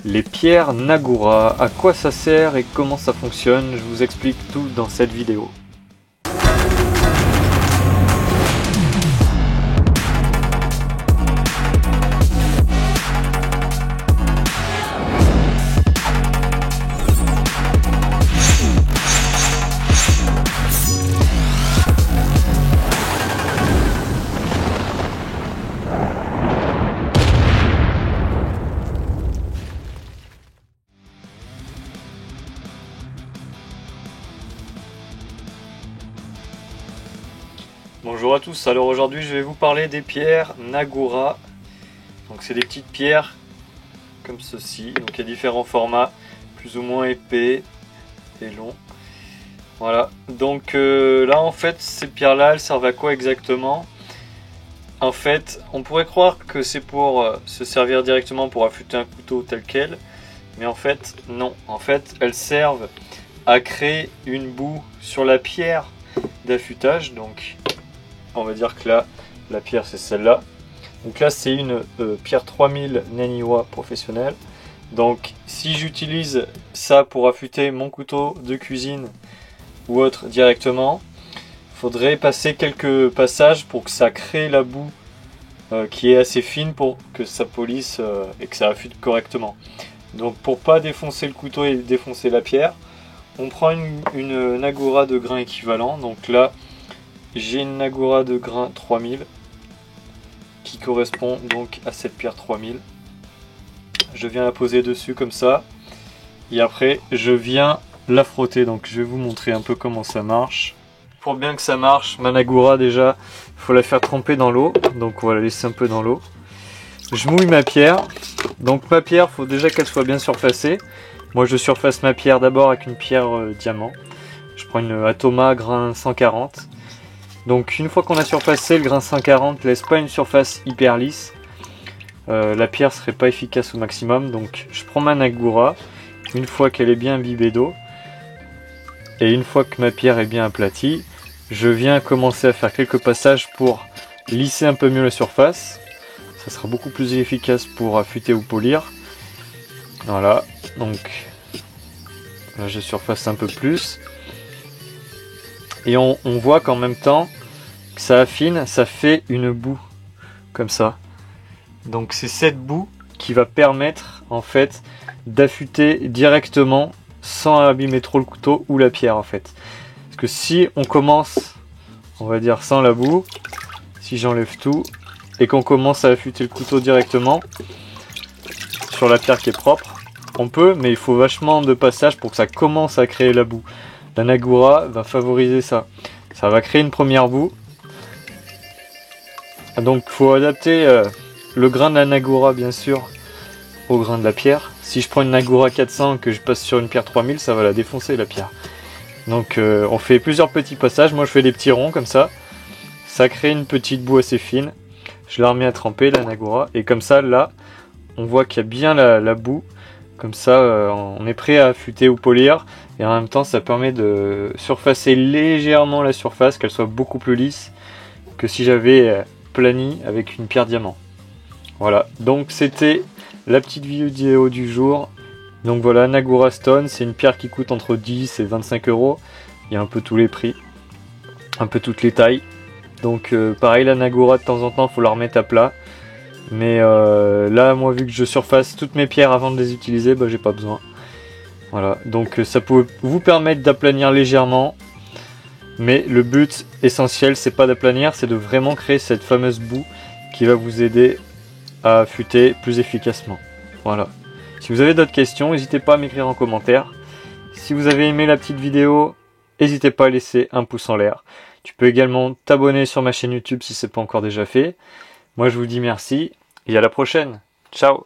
Les pierres Nagura, à quoi ça sert et comment ça fonctionne, je vous explique tout dans cette vidéo. Bonjour à tous, alors aujourd'hui je vais vous parler des pierres Nagura. Donc c'est des petites pierres comme ceci, donc il y a différents formats, plus ou moins épais et longs. Voilà, donc là en fait ces pierres là elles servent à quoi exactement? En fait on pourrait croire que c'est pour se servir directement pour affûter un couteau tel quel, mais en fait non, en fait elles servent à créer une boue sur la pierre d'affûtage. Donc on va dire que là, la pierre c'est celle-là. Donc là c'est une pierre 3000 Naniwa professionnelle. Donc si j'utilise ça pour affûter mon couteau de cuisine ou autre directement, il faudrait passer quelques passages pour que ça crée la boue qui est assez fine pour que ça polisse et que ça affûte correctement. Donc pour pas défoncer le couteau et défoncer la pierre, on prend une Nagura de grain équivalent. Donc là j'ai une Nagura de grain 3000 qui correspond donc à cette pierre 3000. Je viens la poser dessus comme ça et après je viens la frotter. Donc je vais vous montrer un peu comment ça marche. Pour bien que ça marche, ma Nagura déjà, il faut la faire tremper dans l'eau. Donc on va la laisser un peu dans l'eau. Je mouille ma pierre. Donc ma pierre, il faut déjà qu'elle soit bien surfacée. Moi je surface ma pierre d'abord avec une pierre diamant. Je prends une Atoma grain 140. Donc une fois qu'on a surfacé, le grain 140 laisse pas une surface hyper lisse. La pierre serait pas efficace au maximum. Donc je prends ma Nagura, une fois qu'elle est bien imbibée d'eau, et une fois que ma pierre est bien aplatie, je viens commencer à faire quelques passages pour lisser un peu mieux la surface. Ça sera beaucoup plus efficace pour affûter ou polir. Voilà, donc là je surface un peu plus. Et on voit qu'en même temps que ça affine, ça fait une boue comme ça. Donc c'est cette boue qui va permettre en fait d'affûter directement sans abîmer trop le couteau ou la pierre en fait. Parce que si on commence, on va dire sans la boue, si j'enlève tout et qu'on commence à affûter le couteau directement sur la pierre qui est propre, on peut, mais il faut vachement de passages pour que ça commence à créer la boue. La Nagura va favoriser ça. Ça va créer une première boue. Donc il faut adapter le grain de la Nagura bien sûr au grain de la pierre. Si je prends une Nagura 400 que je passe sur une pierre 3000, ça va la défoncer la pierre. Donc on fait plusieurs petits passages. Moi je fais des petits ronds comme ça. Ça crée une petite boue assez fine. Je la remets à tremper la Nagura. Et comme ça là, on voit qu'il y a bien la boue. Comme ça, on est prêt à affûter ou polir. Et en même temps, ça permet de surfacer légèrement la surface, qu'elle soit beaucoup plus lisse que si j'avais plani avec une pierre diamant. Voilà, donc c'était la petite vidéo du jour. Donc voilà, Nagura Stone, c'est une pierre qui coûte entre 10 et 25 euros. Il y a un peu tous les prix, un peu toutes les tailles. Donc pareil, la Nagura de temps en temps, il faut la remettre à plat. Mais là, moi, vu que je surface toutes mes pierres avant de les utiliser, bah, j'ai pas besoin. Voilà, donc ça peut vous permettre d'aplanir légèrement. Mais le but essentiel, c'est pas d'aplanir, c'est de vraiment créer cette fameuse boue qui va vous aider à affûter plus efficacement. Voilà. Si vous avez d'autres questions, n'hésitez pas à m'écrire en commentaire. Si vous avez aimé la petite vidéo, n'hésitez pas à laisser un pouce en l'air. Tu peux également t'abonner sur ma chaîne YouTube si ce n'est pas encore déjà fait. Moi je vous dis merci et à la prochaine. Ciao!